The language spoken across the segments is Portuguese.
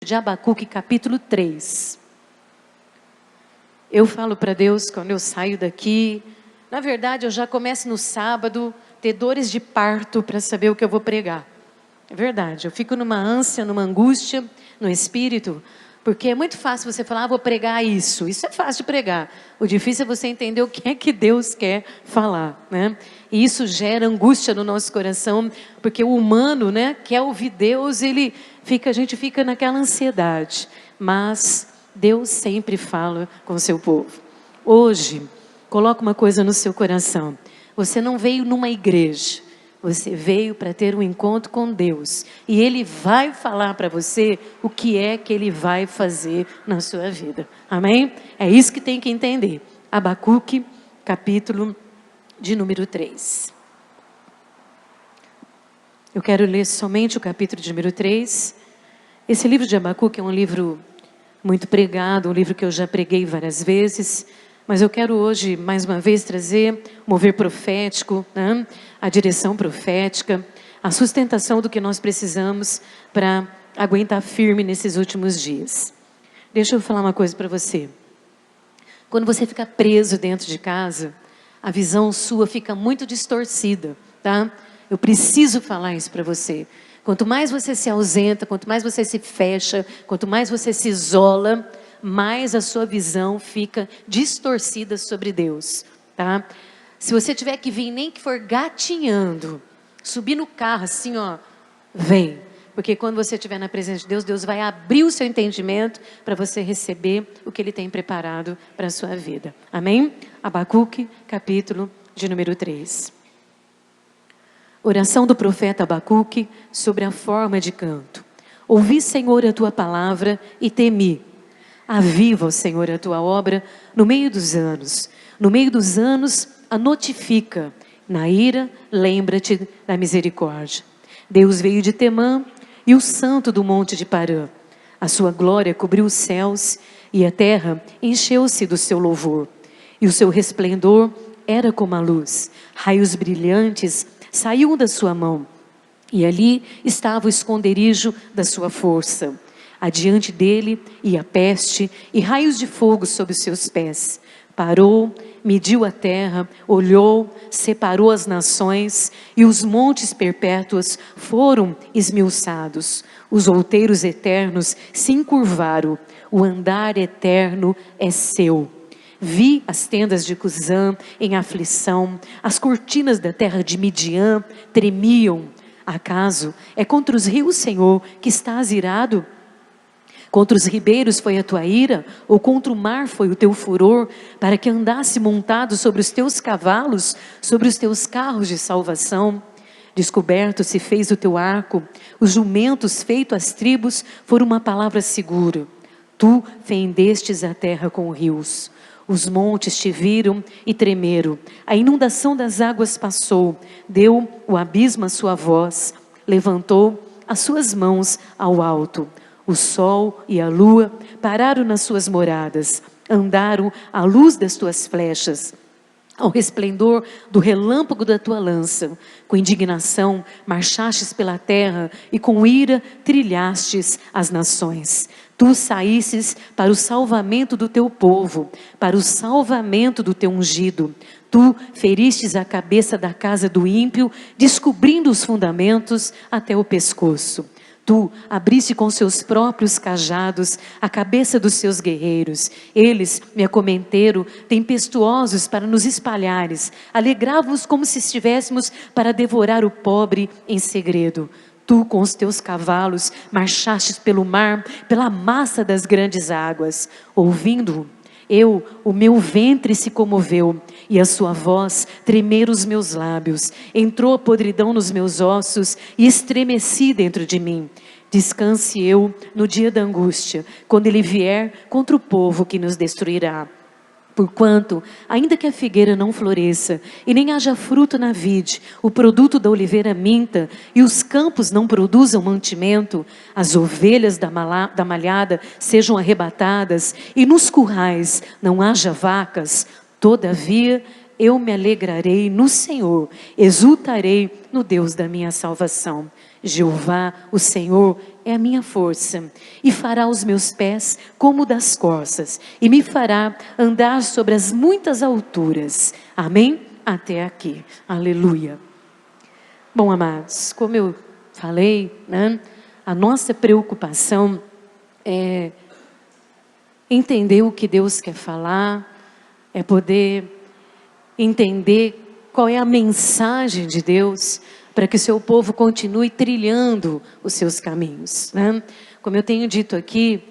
de Abacuque, capítulo 3. Eu falo para Deus quando eu saio daqui, na verdade eu já começo no sábado, ter dores de parto para saber o que eu vou pregar. É verdade, eu fico numa ânsia, numa angústia, no espírito, porque é muito fácil você falar, vou pregar isso. Isso é fácil de pregar. O difícil é você entender o que é que Deus quer falar, né? E isso gera angústia no nosso coração, porque o humano, né, quer ouvir Deus, a gente fica naquela ansiedade. Mas Deus sempre fala com o seu povo. Hoje, coloca uma coisa no seu coração. Você não veio numa igreja. Você veio para ter um encontro com Deus. E Ele vai falar para você o que é que Ele vai fazer na sua vida. Amém? É isso que tem que entender. Abacuque, capítulo de número 3. Eu quero ler somente o capítulo de número 3. Esse livro de Abacuque é um livro muito pregado, um livro que eu já preguei várias vezes. Mas eu quero hoje, mais uma vez, trazer o mover profético, né? A direção profética, a sustentação do que nós precisamos para aguentar firme nesses últimos dias. Deixa eu falar uma coisa para você. Quando você fica preso dentro de casa, a visão sua fica muito distorcida, tá? Eu preciso falar isso para você. Quanto mais você se ausenta, quanto mais você se fecha, quanto mais você se isola, mais a sua visão fica distorcida sobre Deus, tá? Se você tiver que vir, nem que for gatinhando, subir no carro assim, ó, vem. Porque quando você estiver na presença de Deus, Deus vai abrir o seu entendimento para você receber o que Ele tem preparado para a sua vida. Amém? Abacuque, capítulo de número 3. Oração do profeta Abacuque sobre a forma de canto. Ouvi, Senhor, a tua palavra e temi. Aviva, Senhor, a tua obra no meio dos anos. No meio dos anos, a notifica. Na ira, lembra-te da misericórdia. Deus veio de Temã e o santo do monte de Parã. A sua glória cobriu os céus e a terra encheu-se do seu louvor. E o seu resplendor era como a luz. Raios brilhantes saíam da sua mão. E ali estava o esconderijo da sua força. Adiante dele ia a peste e raios de fogo sob os seus pés. Parou, mediu a terra, olhou, separou as nações e os montes perpétuos foram esmiuçados. Os outeiros eternos se encurvaram, o andar eterno é seu. Vi as tendas de Cusã em aflição, as cortinas da terra de Midian tremiam. Acaso é contra os rios, Senhor, que estás irado? Contra os ribeiros foi a tua ira, ou contra o mar foi o teu furor, para que andasse montado sobre os teus cavalos, sobre os teus carros de salvação? Descoberto se fez o teu arco, os jumentos feitos às tribos foram uma palavra segura. Tu fendestes a terra com rios. Os montes te viram e tremeram, a inundação das águas passou, deu o abismo a sua voz, levantou as suas mãos ao alto. O sol e a lua pararam nas suas moradas, andaram à luz das tuas flechas, ao resplendor do relâmpago da tua lança. Com indignação marchastes pela terra e com ira trilhastes as nações. Tu saísses para o salvamento do teu povo, para o salvamento do teu ungido. Tu feristes a cabeça da casa do ímpio, descobrindo os fundamentos até o pescoço. Tu abriste com seus próprios cajados a cabeça dos seus guerreiros. Eles me acometeram, tempestuosos para nos espalhares. Alegrava-os como se estivéssemos para devorar o pobre em segredo. Tu com os teus cavalos marchastes pelo mar, pela massa das grandes águas. Ouvindo-o, o meu ventre se comoveu, e a sua voz tremeram os meus lábios. Entrou a podridão nos meus ossos, e estremeci dentro de mim. Descanse eu no dia da angústia, quando ele vier contra o povo que nos destruirá. Porquanto, ainda que a figueira não floresça, e nem haja fruto na vide, o produto da oliveira minta, e os campos não produzam mantimento, as ovelhas da malhada sejam arrebatadas, e nos currais não haja vacas, todavia eu me alegrarei no Senhor, exultarei no Deus da minha salvação. Jeová, o Senhor, é a minha força, e fará os meus pés como das corças, e me fará andar sobre as muitas alturas. Amém? Até aqui. Aleluia. Bom, amados, como eu falei, né, a nossa preocupação é entender o que Deus quer falar, é poder entender qual é a mensagem de Deus para que o seu povo continue trilhando os seus caminhos, né? Como eu tenho dito aqui,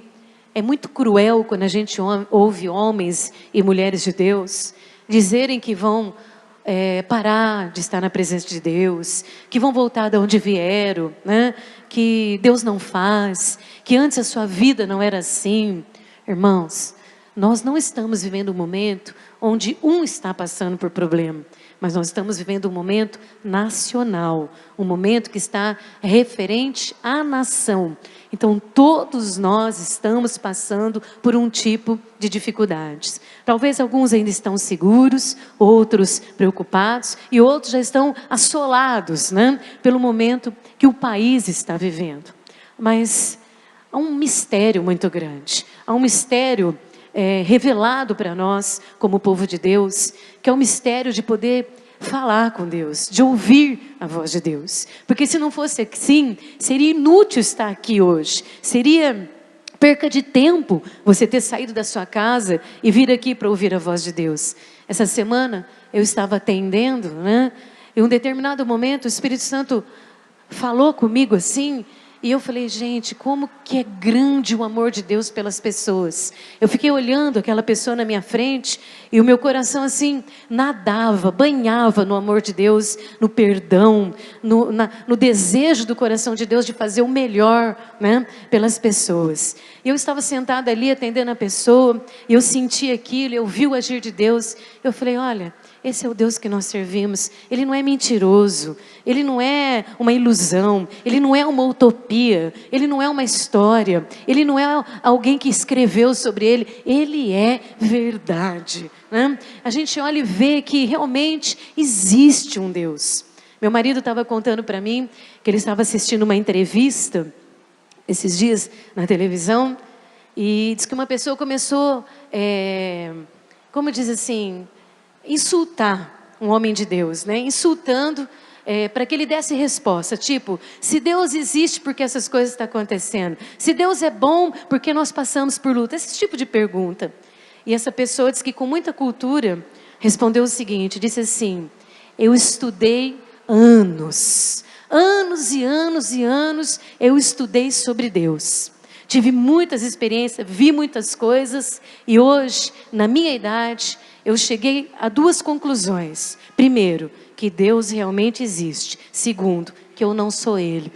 é muito cruel quando a gente ouve homens e mulheres de Deus dizerem que vão parar de estar na presença de Deus, que vão voltar de onde vieram, né? Que Deus não faz, que antes a sua vida não era assim. Irmãos, nós não estamos vivendo um momento onde um está passando por problema, mas nós estamos vivendo um momento nacional, um momento que está referente à nação. Então todos nós estamos passando por um tipo de dificuldades. Talvez alguns ainda estão seguros, outros preocupados e outros já estão assolados, né, pelo momento que o país está vivendo. Mas há um mistério muito grande, há um mistério revelado para nós como povo de Deus, que é o mistério de poder falar com Deus, de ouvir a voz de Deus. Porque se não fosse assim, seria inútil estar aqui hoje, seria perca de tempo você ter saído da sua casa e vir aqui para ouvir a voz de Deus. Essa semana eu estava atendendo, né? Em um determinado momento o Espírito Santo falou comigo assim, e eu falei, gente, como que é grande o amor de Deus pelas pessoas. Eu fiquei olhando aquela pessoa na minha frente e o meu coração assim nadava, banhava no amor de Deus, no perdão, no desejo do coração de Deus de fazer o melhor, né, pelas pessoas. E eu estava sentada ali atendendo a pessoa e eu senti aquilo, eu vi o agir de Deus. Eu falei, olha, esse é o Deus que nós servimos. Ele não é mentiroso, Ele não é uma ilusão, Ele não é uma utopia, Ele não é uma história, Ele não é alguém que escreveu sobre Ele, Ele é verdade, né? A gente olha e vê que realmente existe um Deus. Meu marido estava contando para mim que ele estava assistindo uma entrevista esses dias na televisão e diz que uma pessoa começou, como diz assim, insultar um homem de Deus, né? Insultando para que ele desse resposta, tipo, se Deus existe, por que essas coisas estão acontecendo? Se Deus é bom, por que nós passamos por luta? Esse tipo de pergunta. E essa pessoa disse que com muita cultura respondeu o seguinte, disse assim, eu estudei anos e anos e anos, eu estudei sobre Deus. Tive muitas experiências, vi muitas coisas e hoje, na minha idade, eu cheguei a duas conclusões. Primeiro, que Deus realmente existe. Segundo, que eu não sou Ele.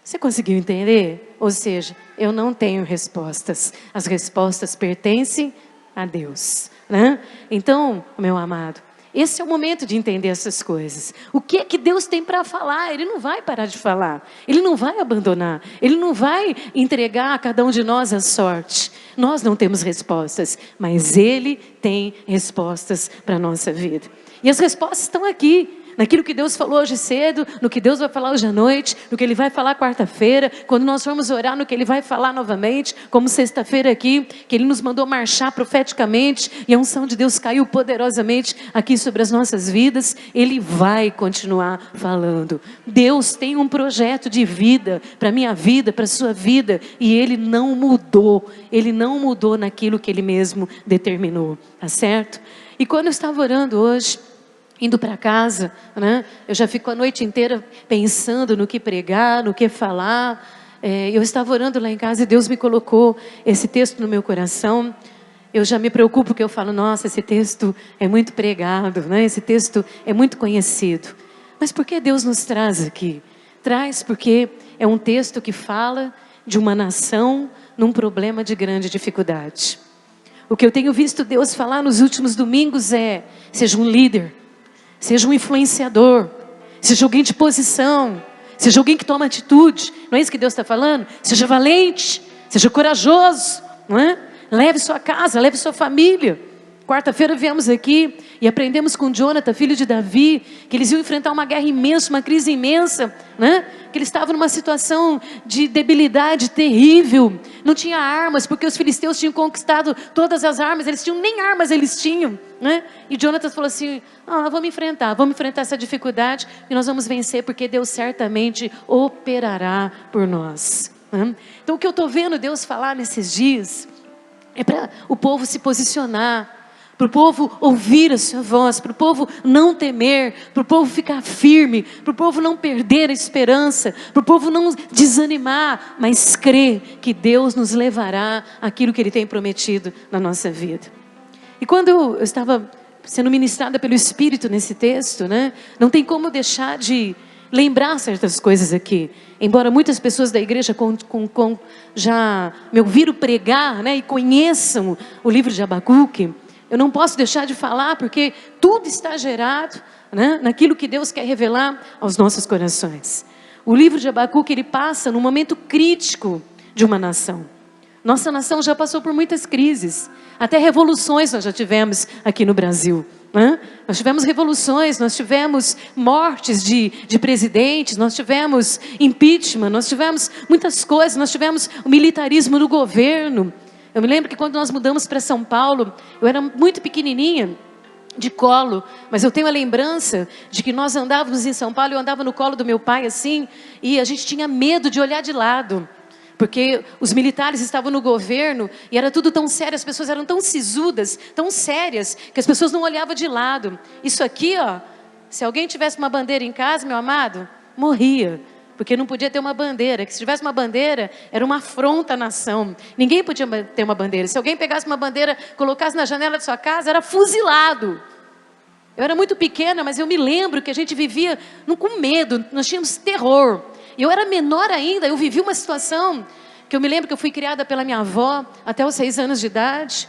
Você conseguiu entender? Ou seja, eu não tenho respostas. As respostas pertencem a Deus, né? Então, meu amado, esse é o momento de entender essas coisas. O que é que Deus tem para falar? Ele não vai parar de falar. Ele não vai abandonar. Ele não vai entregar a cada um de nós a sorte. Nós não temos respostas, mas Ele tem respostas para a nossa vida. E as respostas estão aqui. Naquilo que Deus falou hoje cedo, no que Deus vai falar hoje à noite, no que Ele vai falar quarta-feira, quando nós formos orar, no que Ele vai falar novamente, como sexta-feira aqui, que Ele nos mandou marchar profeticamente, e a unção de Deus caiu poderosamente aqui sobre as nossas vidas, Ele vai continuar falando. Deus tem um projeto de vida, para a minha vida, para a sua vida, e Ele não mudou naquilo que Ele mesmo determinou, tá certo? E quando eu estava orando hoje, indo para casa, né? Eu já fico a noite inteira pensando no que pregar, no que falar. Eu estava orando lá em casa e Deus me colocou esse texto no meu coração. Eu já me preocupo porque eu falo, nossa, esse texto é muito pregado, né? Esse texto é muito conhecido. Mas por que Deus nos traz aqui? Traz porque é um texto que fala de uma nação num problema de grande dificuldade. O que eu tenho visto Deus falar nos últimos domingos é, seja um líder, seja um influenciador, seja alguém de posição, seja alguém que toma atitude. Não é isso que Deus está falando? Seja valente, seja corajoso, não é? Leve sua casa, leve sua família. quarta-feira viemos aqui e aprendemos com Jonathan, filho de Davi, que eles iam enfrentar uma guerra imensa, uma crise imensa, né? Que eles estavam numa situação de debilidade terrível, não tinha armas, porque os filisteus tinham conquistado todas as armas, eles tinham, nem armas eles tinham, né? E Jonathan falou assim, vamos enfrentar essa dificuldade e nós vamos vencer, porque Deus certamente operará por nós. Né? Então o que eu estou vendo Deus falar nesses dias, é para o povo se posicionar, para o povo ouvir a sua voz, para o povo não temer, para o povo ficar firme, para o povo não perder a esperança, para o povo não desanimar, mas crer que Deus nos levará àquilo que Ele tem prometido na nossa vida. E quando eu estava sendo ministrada pelo Espírito nesse texto, né, não tem como deixar de lembrar certas coisas aqui. Embora muitas pessoas da igreja já me ouviram pregar, né, e conheçam o livro de Abacuque, eu não posso deixar de falar, porque tudo está gerado, né, naquilo que Deus quer revelar aos nossos corações. O livro de Abacuque, ele passa num momento crítico de uma nação. Nossa nação já passou por muitas crises, até revoluções nós já tivemos aqui no Brasil. Nós tivemos revoluções, nós tivemos mortes de presidentes, nós tivemos impeachment, nós tivemos muitas coisas, nós tivemos o militarismo do governo. Eu me lembro que quando nós mudamos para São Paulo, eu era muito pequenininha, de colo, mas eu tenho a lembrança de que nós andávamos em São Paulo, eu andava no colo do meu pai assim, e a gente tinha medo de olhar de lado, porque os militares estavam no governo e era tudo tão sério, as pessoas eram tão sisudas, tão sérias, que as pessoas não olhavam de lado. Isso aqui, se alguém tivesse uma bandeira em casa, meu amado, morria, porque não podia ter uma bandeira, que se tivesse uma bandeira, era uma afronta à nação. Ninguém podia ter uma bandeira. Se alguém pegasse uma bandeira, colocasse na janela de sua casa, era fuzilado. Eu era muito pequena, mas eu me lembro que a gente vivia com medo, nós tínhamos terror. E eu era menor ainda, eu vivi uma situação que eu me lembro que eu fui criada pela minha avó até os 6 anos de idade.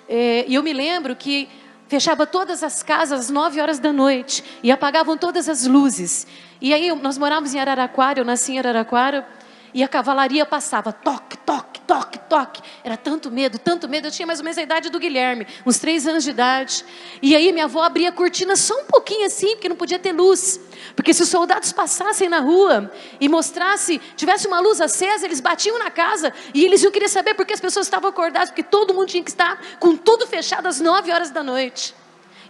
E eu me lembro que fechava todas as casas às 9 horas da noite e apagavam todas as luzes. E aí nós morávamos em Araraquara, eu nasci em Araraquara, e a cavalaria passava, toque, toque, toque, toque. Era tanto medo, eu tinha mais ou menos a idade do Guilherme, uns 3 anos de idade. E aí minha avó abria a cortina só um pouquinho assim, porque não podia ter luz. Porque se os soldados passassem na rua e tivesse uma luz acesa, eles batiam na casa e eles iam querer saber por que as pessoas estavam acordadas, porque todo mundo tinha que estar com tudo fechado às 9 horas da noite.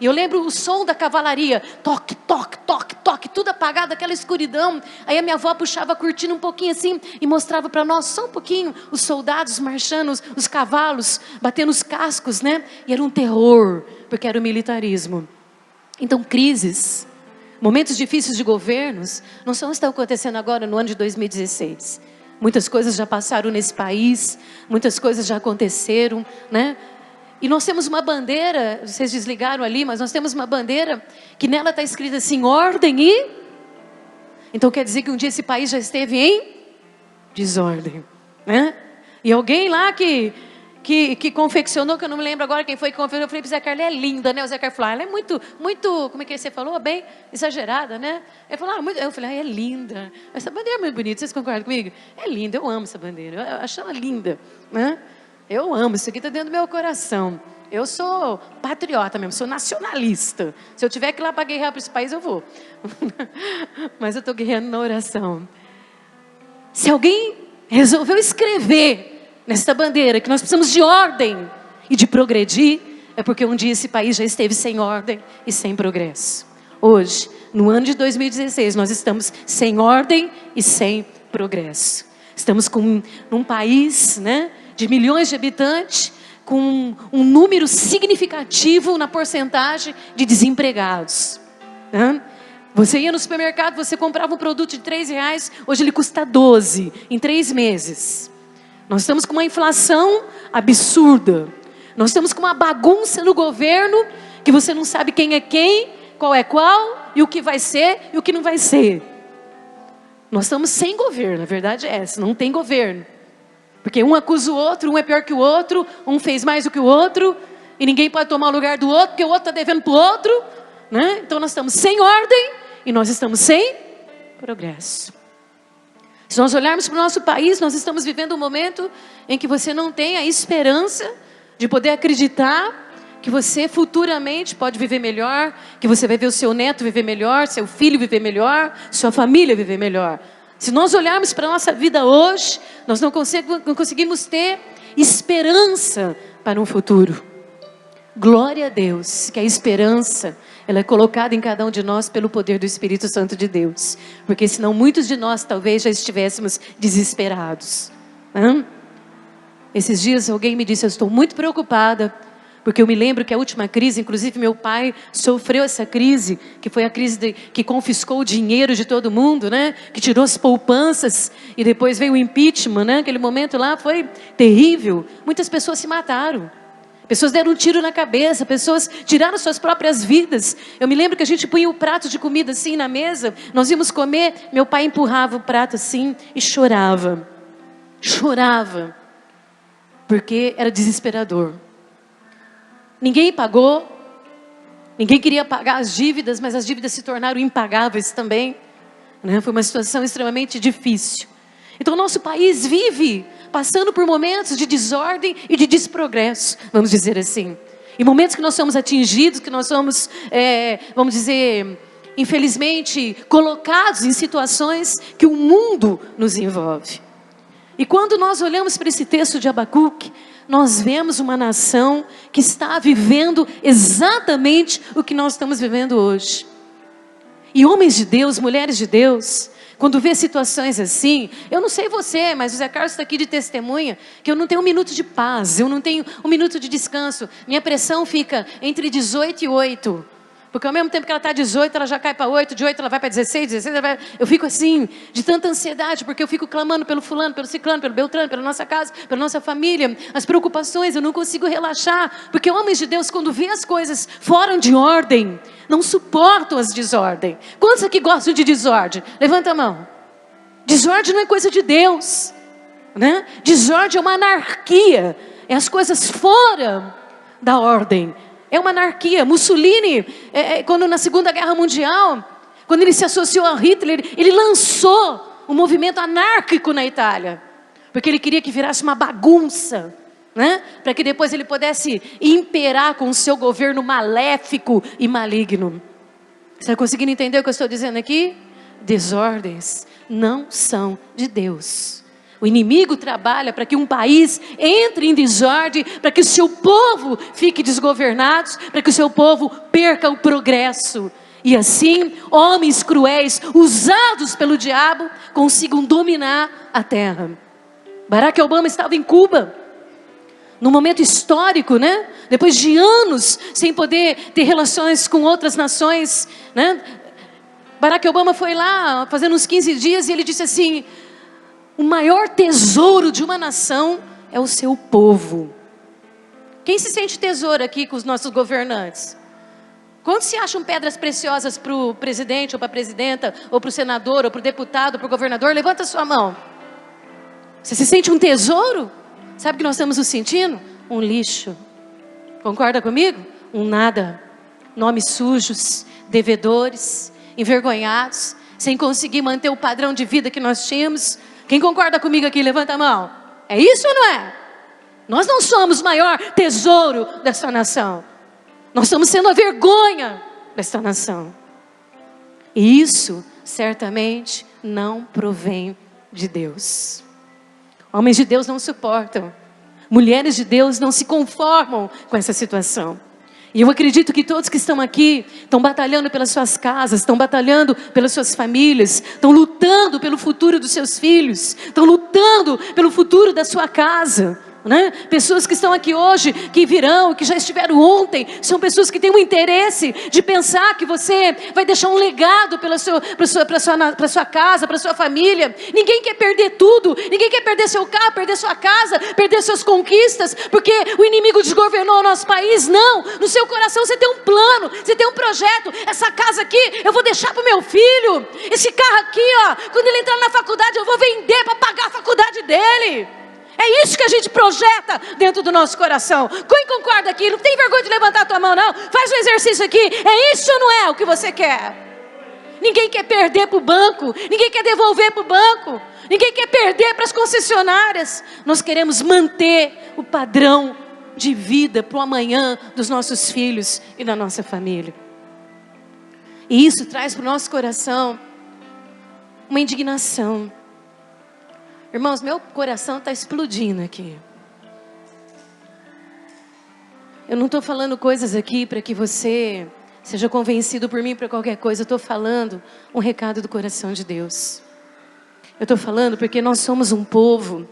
E eu lembro o som da cavalaria, toque, toque, toque, toque, tudo apagado, aquela escuridão. Aí a minha avó puxava a cortina um pouquinho assim e mostrava para nós só um pouquinho os soldados marchando, os cavalos, batendo os cascos, né? E era um terror, porque era o militarismo. Então crises, momentos difíceis de governos, não só estão acontecendo agora no ano de 2016. Muitas coisas já passaram nesse país, muitas coisas já aconteceram, né? E nós temos uma bandeira, vocês desligaram ali, mas nós temos uma bandeira que nela está escrita assim, ordem e... Então quer dizer que um dia esse país já esteve em desordem, né? E alguém lá que confeccionou, que eu não me lembro agora quem foi que confeccionou, eu falei para o Zé Carlos, ela é linda, né? O Zé Carlos falou, ela é muito, como é que você falou? Bem exagerada, né? Ele falou, eu falei, é linda. Essa bandeira é muito bonita, vocês concordam comigo? É linda, eu amo essa bandeira, eu acho ela linda, né? Eu amo, isso aqui está dentro do meu coração. Eu sou patriota mesmo, sou nacionalista. Se eu tiver que ir lá para guerrear para esse país, eu vou. Mas eu estou guerreando na oração. Se alguém resolveu escrever nessa bandeira que nós precisamos de ordem e de progredir, é porque um dia esse país já esteve sem ordem e sem progresso. Hoje, no ano de 2016, nós estamos sem ordem e sem progresso. Estamos com um país, né, de milhões de habitantes, com um número significativo na porcentagem de desempregados. Né? Você ia no supermercado, você comprava um produto de R$3, hoje ele custa 12 em 3 meses. Nós estamos com uma inflação absurda. Nós estamos com uma bagunça no governo, que você não sabe quem é quem, qual é qual, e o que vai ser e o que não vai ser. Nós estamos sem governo, a verdade é essa, não tem governo. Porque um acusa o outro, um é pior que o outro, um fez mais do que o outro, e ninguém pode tomar o lugar do outro, porque o outro está devendo para o outro. Né? Então nós estamos sem ordem e nós estamos sem progresso. Se nós olharmos para o nosso país, nós estamos vivendo um momento em que você não tem a esperança de poder acreditar que você futuramente pode viver melhor, que você vai ver o seu neto viver melhor, seu filho viver melhor, sua família viver melhor. Se nós olharmos para a nossa vida hoje, nós não conseguimos ter esperança para um futuro. Glória a Deus, que a esperança, ela é colocada em cada um de nós pelo poder do Espírito Santo de Deus. Porque senão muitos de nós talvez já estivéssemos desesperados. Esses dias alguém me disse, eu estou muito preocupada, porque eu me lembro que a última crise, inclusive meu pai sofreu essa crise, que foi a crise que confiscou o dinheiro de todo mundo, né? Que tirou as poupanças, e depois veio o impeachment, né? Aquele momento lá foi terrível. Muitas pessoas se mataram. Pessoas deram um tiro na cabeça, pessoas tiraram suas próprias vidas. Eu me lembro que a gente punha o prato de comida assim na mesa, nós íamos comer, meu pai empurrava o prato assim e chorava. Chorava, porque era desesperador. Ninguém pagou, ninguém queria pagar as dívidas, mas as dívidas se tornaram impagáveis também, né? Foi uma situação extremamente difícil. Então o nosso país vive passando por momentos de desordem e de desprogresso, vamos dizer assim. Em momentos que nós somos atingidos, que nós somos, vamos dizer, infelizmente, colocados em situações que o mundo nos envolve. E quando nós olhamos para esse texto de Abacuque, nós vemos uma nação que está vivendo exatamente o que nós estamos vivendo hoje. E homens de Deus, mulheres de Deus, quando vê situações assim, eu não sei você, mas o Zé Carlos está aqui de testemunha, que eu não tenho um minuto de paz, eu não tenho um minuto de descanso. Minha pressão fica entre 18 e 8. Porque ao mesmo tempo que ela está 18, ela já cai para 8, de 8 ela vai para 16, 16 ela vai... Eu fico assim, de tanta ansiedade, porque eu fico clamando pelo fulano, pelo ciclano, pelo beltrano, pela nossa casa, pela nossa família. As preocupações, eu não consigo relaxar. Porque homens de Deus, quando vê as coisas fora de ordem, não suportam as desordens. Quantos aqui gostam de desordem? Levanta a mão. Desordem não é coisa de Deus, né? Desordem é uma anarquia. É as coisas fora da ordem. É uma anarquia. Mussolini, quando na Segunda Guerra Mundial, quando ele se associou a Hitler, ele lançou um movimento anárquico na Itália. Porque ele queria que virasse uma bagunça, né? Para que depois ele pudesse imperar com o seu governo maléfico e maligno. Você está conseguindo entender o que eu estou dizendo aqui? Desordens não são de Deus. O inimigo trabalha para que um país entre em desordem, para que o seu povo fique desgovernado, para que o seu povo perca o progresso. E assim, homens cruéis, usados pelo diabo, consigam dominar a terra. Barack Obama estava em Cuba, num momento histórico, né? Depois de anos sem poder ter relações com outras nações, né? Barack Obama foi lá, fazendo uns 15 dias, e ele disse assim: o maior tesouro de uma nação é o seu povo. Quem se sente tesouro aqui com os nossos governantes? Quantos se acham pedras preciosas para o presidente, ou para a presidenta, ou para o senador, ou para o deputado, ou para o governador? Levanta a sua mão. Você se sente um tesouro? Sabe o que nós estamos nos sentindo? Um lixo. Concorda comigo? Um nada. Nomes sujos, devedores, envergonhados, sem conseguir manter o padrão de vida que nós tínhamos. Quem concorda comigo aqui, levanta a mão. É isso ou não é? Nós não somos o maior tesouro dessa nação. Nós estamos sendo a vergonha desta nação. E isso, certamente, não provém de Deus. Homens de Deus não suportam. Mulheres de Deus não se conformam com essa situação. E eu acredito que todos que estão aqui estão batalhando pelas suas casas, estão batalhando pelas suas famílias, estão lutando pelo futuro dos seus filhos, estão lutando pelo futuro da sua casa, né? Pessoas que estão aqui hoje, que virão, que já estiveram ontem, são pessoas que têm um interesse de pensar que você vai deixar um legado para sua casa, para sua família. Ninguém quer perder tudo, ninguém quer perder seu carro, perder sua casa, perder suas conquistas, porque o inimigo desgovernou o nosso país. Não, no seu coração você tem um plano, você tem um projeto. Essa casa aqui eu vou deixar para o meu filho, esse carro aqui, ó, quando ele entrar na faculdade eu vou vender para pagar a faculdade dele. É isso que a gente projeta dentro do nosso coração. Quem concorda aqui? Não tem vergonha de levantar a tua mão, não. Faz um exercício aqui. É isso ou não é o que você quer? Ninguém quer perder para o banco. Ninguém quer devolver para o banco. Ninguém quer perder para as concessionárias. Nós queremos manter o padrão de vida para o amanhã dos nossos filhos e da nossa família. E isso traz para o nosso coração uma indignação. Irmãos, meu coração está explodindo aqui. Eu não estou falando coisas aqui para que você seja convencido por mim para qualquer coisa. Eu estou falando um recado do coração de Deus. Eu estou falando porque nós somos um povo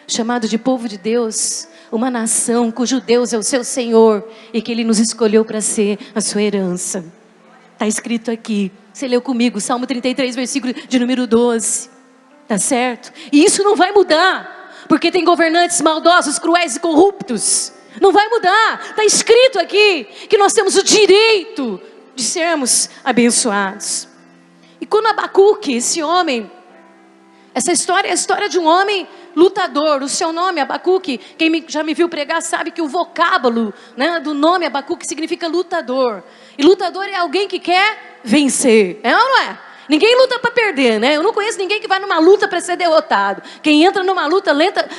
chamado de povo de Deus, uma nação cujo Deus é o seu Senhor e que Ele nos escolheu para ser a sua herança. Está escrito aqui, você leu comigo, Salmo 33, versículo de número 12, tá certo? E isso não vai mudar, porque tem governantes maldosos, cruéis e corruptos. Não vai mudar, está escrito aqui que nós temos o direito de sermos abençoados. E quando Abacuque, esse homem, essa história é a história de um homem lutador. O seu nome, Abacuque, quem já me viu pregar sabe que o vocábulo, né, do nome Abacuque significa lutador. E lutador é alguém que quer vencer, é ou não é? Ninguém luta para perder, né? Eu não conheço ninguém que vai numa luta para ser derrotado. Quem entra numa luta,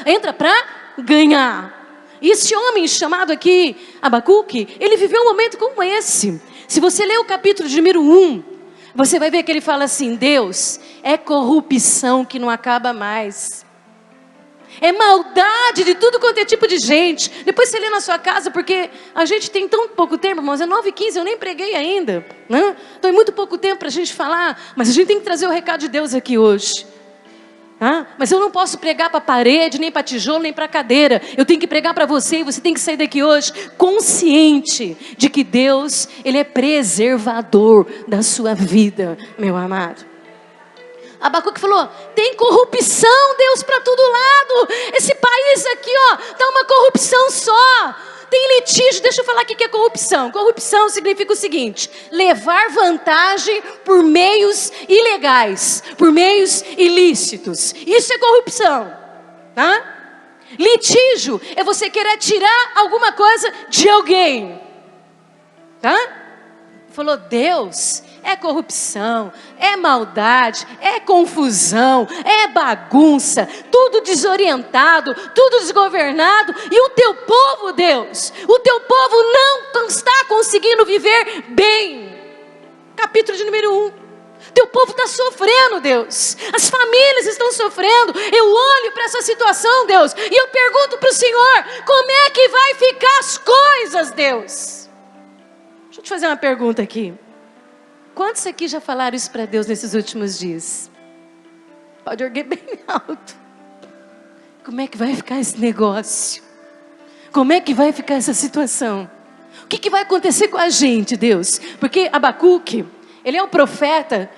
entra para ganhar. E esse homem chamado aqui, Abacuque, ele viveu um momento como esse. Se você ler o capítulo de número 1, você vai ver que ele fala assim: Deus, é corrupção que não acaba mais. É maldade de tudo quanto é tipo de gente. Depois você lê na sua casa, porque a gente tem tão pouco tempo, irmãos. É 9h15, eu nem preguei ainda, né? Então é muito pouco tempo para a gente falar. Mas a gente tem que trazer o recado de Deus aqui hoje. Mas eu não posso pregar para a parede, nem para tijolo, nem para a cadeira. Eu tenho que pregar para você, e você tem que sair daqui hoje consciente de que Deus, Ele é preservador da sua vida, meu amado. Abacuque falou: tem corrupção, Deus, para todo lado. Esse país aqui, está uma corrupção só. Tem litígio. Deixa eu falar o que é corrupção. Corrupção significa o seguinte: levar vantagem por meios ilegais, por meios ilícitos. Isso é corrupção, tá? Litígio é você querer tirar alguma coisa de alguém, tá? Falou: Deus, é corrupção, é maldade, é confusão, é bagunça, tudo desorientado, tudo desgovernado. E o teu povo, Deus, o teu povo não está conseguindo viver bem. Capítulo de número 1. Teu povo está sofrendo, Deus. As famílias estão sofrendo. Eu olho para essa situação, Deus, e eu pergunto para o Senhor: como é que vai ficar as coisas, Deus? Deixa eu te fazer uma pergunta aqui. Quantos aqui já falaram isso para Deus nesses últimos dias? Pode erguer bem alto. Como é que vai ficar esse negócio? Como é que vai ficar essa situação? O que vai acontecer com a gente, Deus? Porque Abacuque, ele é um profeta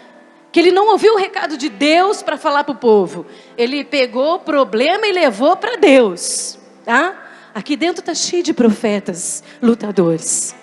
que ele não ouviu o recado de Deus para falar para o povo. Ele pegou o problema e levou para Deus, tá? Aqui dentro está cheio de profetas lutadores.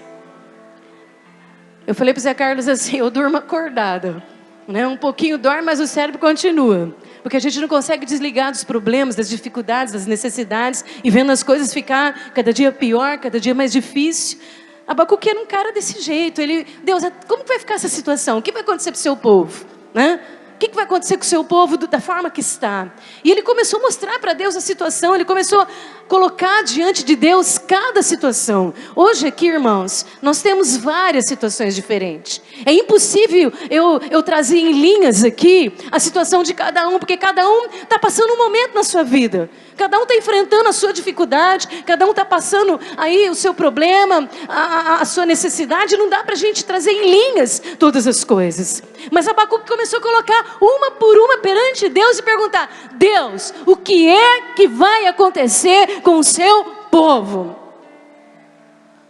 Eu falei para o Zé Carlos assim: eu durmo acordada, né? Um pouquinho dorme, mas o cérebro continua. Porque a gente não consegue desligar dos problemas, das dificuldades, das necessidades, e vendo as coisas ficar cada dia pior, cada dia mais difícil. Abacuque era um cara desse jeito. Deus, como vai ficar essa situação? O que vai acontecer para o seu povo, né? O que vai acontecer com o seu povo da forma que está? E ele começou a mostrar para Deus a situação. Ele começou a colocar diante de Deus cada situação. Hoje aqui, irmãos, nós temos várias situações diferentes. É impossível eu trazer em linhas aqui a situação de cada um, porque cada um está passando um momento na sua vida. Cada um está enfrentando a sua dificuldade, cada um está passando aí o seu problema, a sua necessidade. Não dá para a gente trazer em linhas todas as coisas. Mas Abacuque começou a colocar uma por uma perante Deus e perguntar: Deus, o que é que vai acontecer com o seu povo?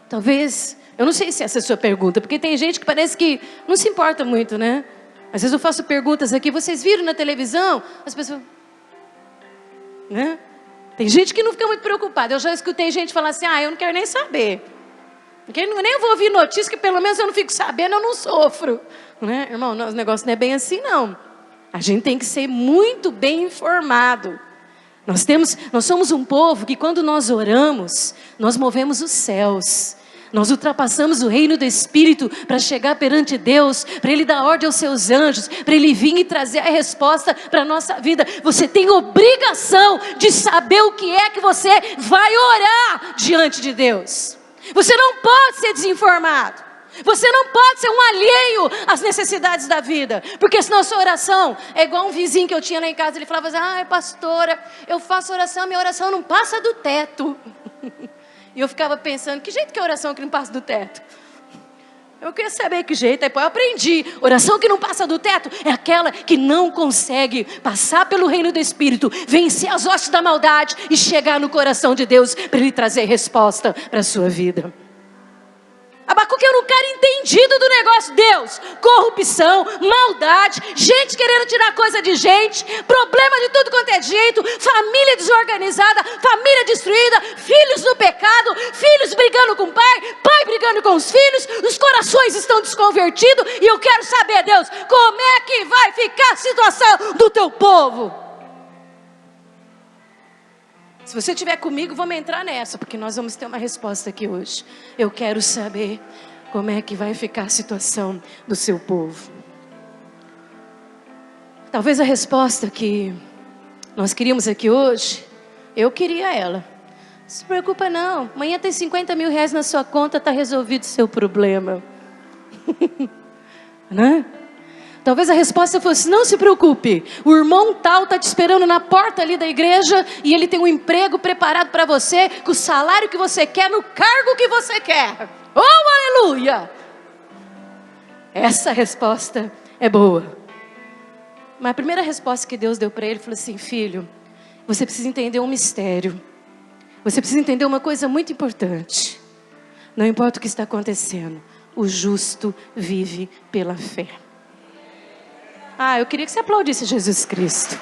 Talvez, eu não sei se essa é a sua pergunta, porque tem gente que parece que não se importa muito, né? Às vezes eu faço perguntas aqui, vocês viram na televisão? As pessoas, né? Tem gente que não fica muito preocupada. Eu já escutei gente falar assim: eu não quero nem saber. Nem vou ouvir notícia, que pelo menos eu não fico sabendo, eu não sofro. Né? Irmão, o negócio não é bem assim, não. A gente tem que ser muito bem informado. Nós somos um povo que quando nós oramos, nós movemos os céus. Nós ultrapassamos o reino do Espírito para chegar perante Deus, para Ele dar ordem aos seus anjos, para Ele vir e trazer a resposta para a nossa vida. Você tem obrigação de saber o que é que você vai orar diante de Deus. Você não pode ser desinformado. Você não pode ser um alheio às necessidades da vida, porque senão a sua oração é igual um vizinho que eu tinha lá em casa. Ele falava assim: pastora, eu faço oração, minha oração não passa do teto. E eu ficava pensando, que jeito que é oração que não passa do teto? Eu queria saber que jeito, aí depois eu aprendi. Oração que não passa do teto é aquela que não consegue passar pelo reino do Espírito, vencer as hostes da maldade e chegar no coração de Deus para Ele trazer resposta para a sua vida. Abacuque era um cara entendido do negócio. Deus, corrupção, maldade, gente querendo tirar coisa de gente, problema de tudo quanto é jeito, família desorganizada, família destruída, filhos no pecado, filhos brigando com o pai, pai brigando com os filhos, os corações estão desconvertidos. E eu quero saber, Deus, como é que vai ficar a situação do teu povo? Se você estiver comigo, vamos entrar nessa, porque nós vamos ter uma resposta aqui hoje. Eu quero saber como é que vai ficar a situação do seu povo. Talvez a resposta que nós queríamos aqui hoje, eu queria ela. Não se preocupa não, amanhã tem 50 mil reais na sua conta, está resolvido o seu problema. Né? Talvez a resposta fosse: não se preocupe, o irmão tal está te esperando na porta ali da igreja e ele tem um emprego preparado para você, com o salário que você quer, no cargo que você quer. Oh, aleluia! Essa resposta é boa. Mas a primeira resposta que Deus deu para ele, falou assim: filho, você precisa entender um mistério. Você precisa entender uma coisa muito importante. Não importa o que está acontecendo, o justo vive pela fé. Eu queria que você aplaudisse Jesus Cristo.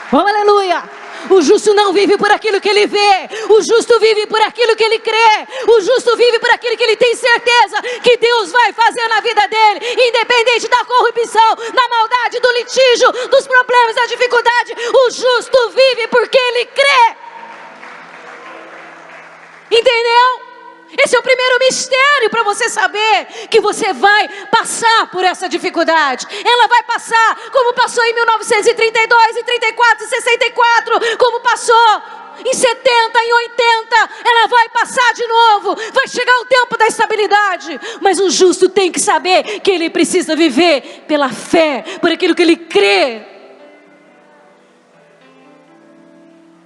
Oh, aleluia! O justo não vive por aquilo que ele vê. O justo vive por aquilo que ele crê. O justo vive por aquilo que ele tem certeza que Deus vai fazer na vida dele, independente da corrupção, da maldade, do litígio, dos problemas, da dificuldade. O justo vive porque ele crê. Entendeu? Esse é o primeiro mistério para você saber que você vai passar por essa dificuldade. Ela vai passar como passou em 1932, em 34, em 64, como passou em 70, em 80. Ela vai passar de novo. Vai chegar o tempo da estabilidade. Mas o justo tem que saber que ele precisa viver pela fé, por aquilo que ele crê.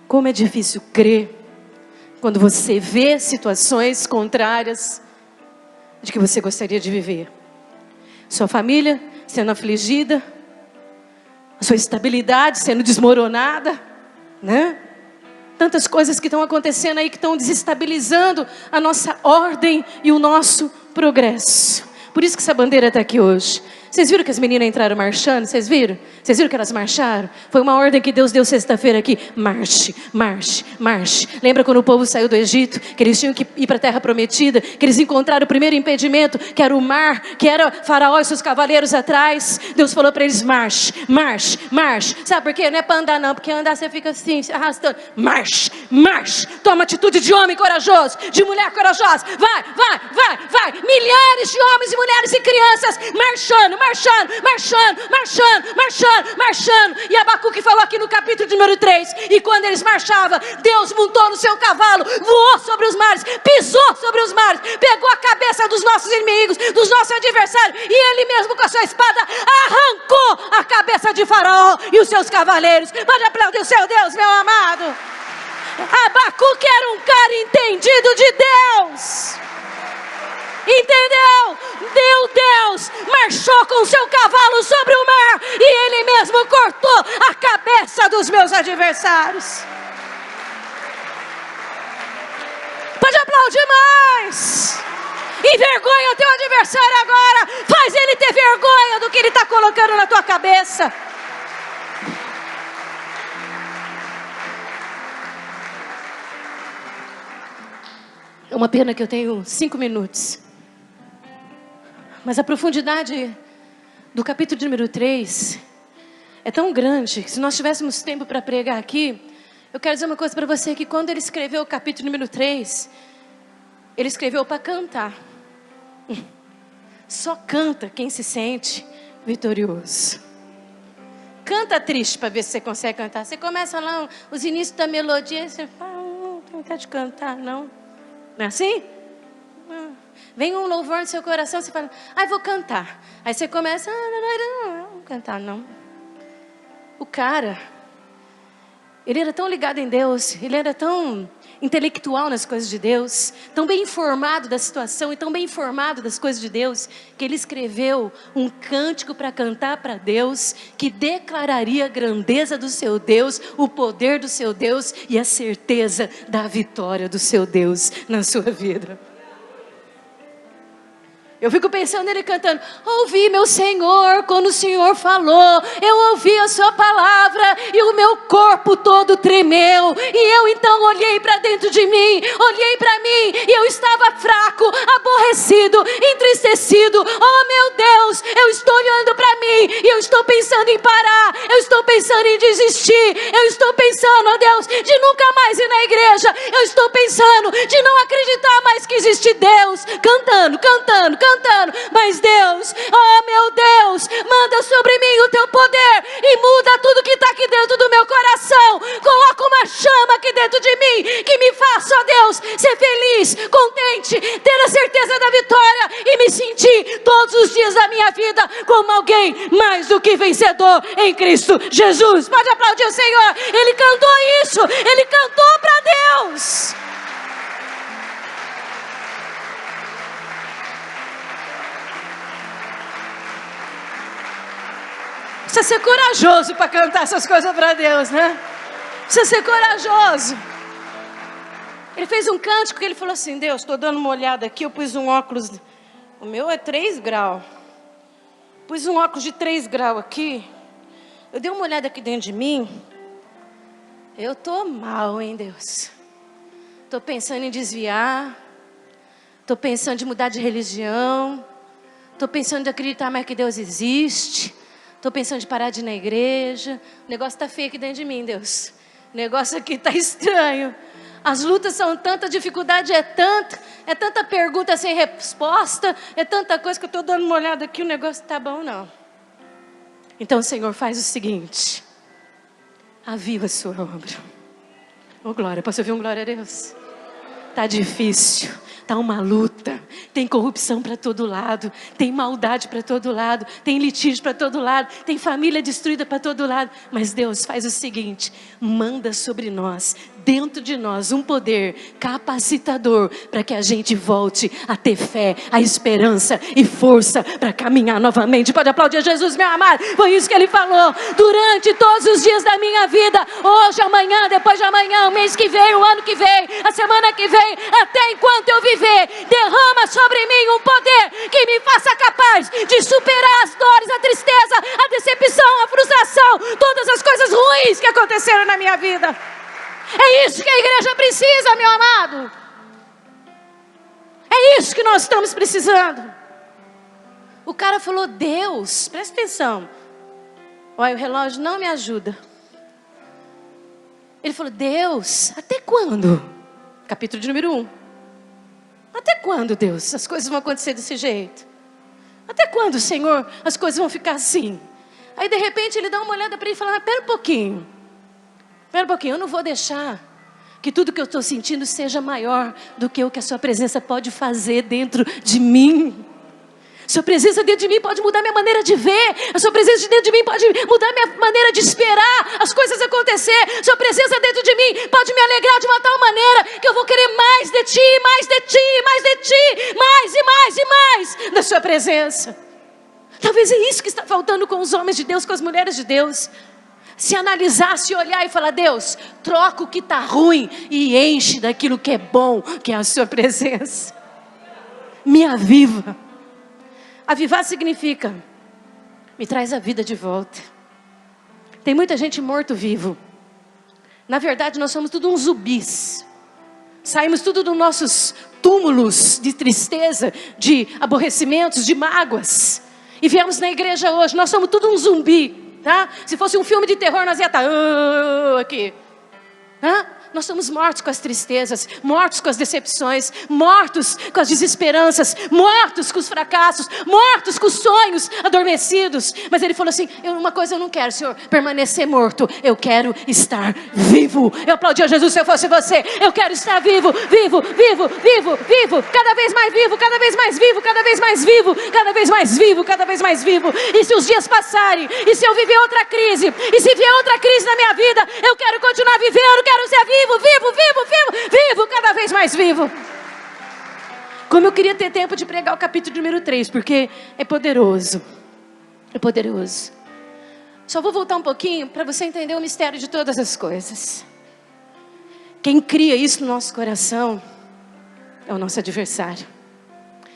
Como é difícil crer quando você vê situações contrárias de que você gostaria de viver. Sua família sendo afligida, a sua estabilidade sendo desmoronada, né? Tantas coisas que estão acontecendo aí, que estão desestabilizando a nossa ordem e o nosso progresso. Por isso que essa bandeira está aqui hoje. Vocês viram que as meninas entraram marchando? Vocês viram? Vocês viram que elas marcharam? Foi uma ordem que Deus deu sexta-feira aqui. Marche, marche, marche. Lembra quando o povo saiu do Egito? Que eles tinham que ir para a terra prometida? Que eles encontraram o primeiro impedimento, que era o mar, que era Faraó e seus cavaleiros atrás. Deus falou para eles: marche, marche, marche. Sabe por quê? Não é para andar não, porque andar você fica assim, se arrastando. Marche, marche. Toma atitude de homem corajoso, de mulher corajosa. Vai, vai, vai, vai. Milhares de homens e mulheres e crianças marchando, marchando, marchando, marchando, marchando, marchando. E Abacuque falou aqui no capítulo número 3. E quando eles marchavam, Deus montou no seu cavalo, voou sobre os mares, pisou sobre os mares, pegou a cabeça dos nossos inimigos, dos nossos adversários, e ele mesmo com a sua espada arrancou a cabeça de Faraó e os seus cavaleiros. Pode aplaudir o seu Deus, meu amado. Abacuque era um cara entendido de Deus. Entendeu? Deus marchou com seu cavalo sobre o mar e ele mesmo cortou a cabeça dos meus adversários. Pode aplaudir mais. Envergonha o teu adversário agora. Faz ele ter vergonha do que ele está colocando na tua cabeça. É uma pena que eu tenho 5 minutos. Mas a profundidade do capítulo número 3 é tão grande, se nós tivéssemos tempo para pregar aqui, eu quero dizer uma coisa para você, que quando ele escreveu o capítulo número 3, ele escreveu para cantar. Só canta quem se sente vitorioso. Canta triste para ver se você consegue cantar. Você começa lá, os inícios da melodia, você fala, não tenho vontade de cantar, não. Não é assim? Vem um louvor no seu coração, você fala, vou cantar. Aí você começa, não vou cantar, não. O cara, ele era tão ligado em Deus, ele era tão intelectual nas coisas de Deus, tão bem informado da situação e tão bem informado das coisas de Deus, que ele escreveu um cântico para cantar para Deus, que declararia a grandeza do seu Deus, o poder do seu Deus e a certeza da vitória do seu Deus na sua vida. Eu fico pensando nele cantando, ouvi meu Senhor quando o Senhor falou, eu ouvi a sua palavra e o meu corpo todo tremeu, e eu então olhei para dentro de mim, olhei para mim e eu estava fraco, aborrecido, entristecido. Oh meu Deus, eu estou olhando para mim e eu estou pensando em parar, eu estou pensando em desistir, eu estou pensando, ó Deus, de nunca mais ir na igreja, eu estou pensando de não acreditar mais que existe Deus, cantando, mas Deus, oh meu Deus, manda sobre mim o teu poder e muda tudo que está aqui dentro do meu coração, coloca uma chama aqui dentro de mim, que me faça, ó Deus, ser feliz, contente, ter a certeza da vitória e me sentir todos os dias da minha vida como alguém mais do que vencedor em Cristo Jesus. Pode aplaudir o Senhor, ele cantou isso, ele cantou para Deus. Precisa ser corajoso para cantar essas coisas para Deus, né? Precisa ser corajoso. Ele fez um cântico que ele falou assim, Deus, estou dando uma olhada aqui, eu pus um óculos, o meu é 3 graus. Pus um óculos de 3 graus aqui. Eu dei uma olhada aqui dentro de mim. Eu estou mal, hein, Deus? Estou pensando em desviar. Estou pensando em mudar de religião. Estou pensando em acreditar mais que Deus existe. Estou pensando em parar de ir na igreja. O negócio está feio aqui dentro de mim, Deus. O negócio aqui está estranho. As lutas são tanta, a dificuldade é tanta pergunta sem resposta, é tanta coisa que eu estou dando uma olhada aqui, o negócio está bom não. Então, Senhor, faz o seguinte. Aviva a sua obra. Oh, glória, posso ouvir um glória a Deus? Está difícil. Está uma luta, tem corrupção para todo lado, tem maldade para todo lado, tem litígio para todo lado, tem família destruída para todo lado. Mas Deus faz o seguinte, manda sobre nós, dentro de nós, um poder capacitador para que a gente volte a ter fé, a esperança e força para caminhar novamente. Pode aplaudir Jesus, meu amado. Foi isso que ele falou durante todos os dias da minha vida, hoje, amanhã, depois de amanhã, o mês que vem, o ano que vem, a semana que vem, até enquanto eu viver. Derrama sobre mim um poder que me faça capaz de superar as dores, a tristeza, a decepção, a frustração, todas as coisas ruins que aconteceram na minha vida. É isso que a igreja precisa, meu amado. É isso que nós estamos precisando. O cara falou, Deus, presta atenção. Olha, o relógio não me ajuda. Ele falou, Deus, até quando? Capítulo de número 1. Até quando, Deus, as coisas vão acontecer desse jeito? Até quando, Senhor, as coisas vão ficar assim? Aí, de repente, ele dá uma olhada para ele e fala, espera um pouquinho, eu não vou deixar que tudo que eu estou sentindo seja maior do que o que a sua presença pode fazer dentro de mim. Sua presença dentro de mim pode mudar minha maneira de ver. A sua presença dentro de mim pode mudar minha maneira de esperar as coisas acontecer. Sua presença dentro de mim pode me alegrar de uma tal maneira que eu vou querer mais de ti, mais de ti, mais de ti, mais e mais e mais da sua presença. Talvez é isso que está faltando com os homens de Deus, com as mulheres de Deus. Se analisar, se olhar e falar, Deus, troca o que está ruim e enche daquilo que é bom, que é a sua presença. Me aviva. Avivar significa, me traz a vida de volta. Tem muita gente morto-vivo. Na verdade, nós somos tudo uns zumbis. Saímos tudo dos nossos túmulos de tristeza, de aborrecimentos, de mágoas. E viemos na igreja hoje, nós somos tudo um zumbi. tá? Se fosse um filme de terror, nós ia estar aqui. Nós somos mortos com as tristezas, mortos com as decepções, mortos com as desesperanças, mortos com os fracassos, mortos com os sonhos adormecidos. Mas ele falou assim, uma coisa eu não quero, Senhor, permanecer morto, eu quero estar vivo. Eu aplaudia Jesus se eu fosse você. Eu quero estar vivo, vivo, vivo, vivo, vivo, cada vez mais vivo, cada vez mais vivo, cada vez mais vivo, cada vez mais vivo, cada vez mais vivo. E se os dias passarem, e se eu viver outra crise, e se vier outra crise na minha vida, eu quero continuar vivendo, eu quero ser vivo, vivo, vivo, vivo, vivo, cada vez mais vivo. Como eu queria ter tempo de pregar o capítulo número 3, porque é poderoso. É poderoso. Só vou voltar um pouquinho para você entender o mistério de todas as coisas. Quem cria isso no nosso coração é o nosso adversário.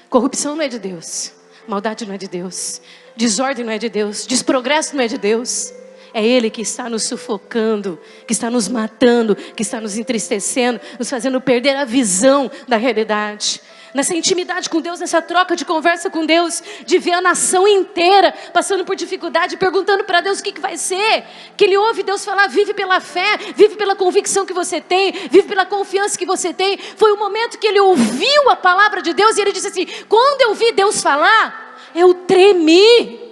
Corrupção não é de Deus, maldade não é de Deus, desordem não é de Deus, desprogresso não é de Deus. É Ele que está nos sufocando, que está nos matando, que está nos entristecendo, nos fazendo perder a visão da realidade. Nessa intimidade com Deus, nessa troca de conversa com Deus, de ver a nação inteira passando por dificuldade, perguntando para Deus o que vai ser. Que ele ouve Deus falar, vive pela fé, vive pela convicção que você tem, vive pela confiança que você tem. Foi o momento que ele ouviu a palavra de Deus e ele disse assim, quando eu vi Deus falar, eu tremi.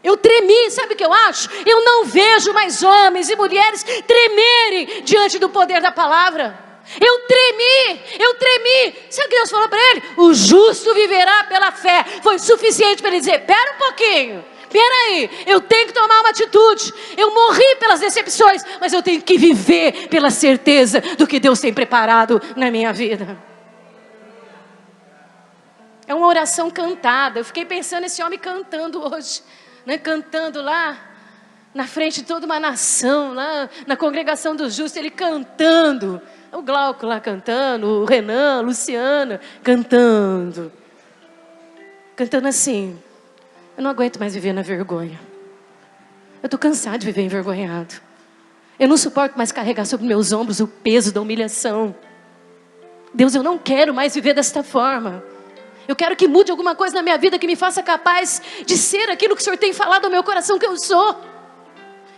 Eu tremi, sabe o que eu acho? Eu não vejo mais homens e mulheres tremerem diante do poder da palavra. Eu tremi. Sabe o que Deus falou para ele? O justo viverá pela fé. Foi suficiente para ele dizer, pera um pouquinho. Peraí, eu tenho que tomar uma atitude. Eu morri pelas decepções, mas eu tenho que viver pela certeza do que Deus tem preparado na minha vida. É uma oração cantada. Eu fiquei pensando nesse homem cantando hoje. Cantando lá na frente de toda uma nação, lá na congregação dos justos, ele cantando, o Glauco lá cantando, o Renan, a Luciana cantando assim, eu não aguento mais viver na vergonha, eu estou cansado de viver envergonhado, eu não suporto mais carregar sobre meus ombros o peso da humilhação. Deus, eu não quero mais viver desta forma. Eu quero que mude alguma coisa na minha vida que me faça capaz de ser aquilo que o Senhor tem falado ao meu coração que eu sou.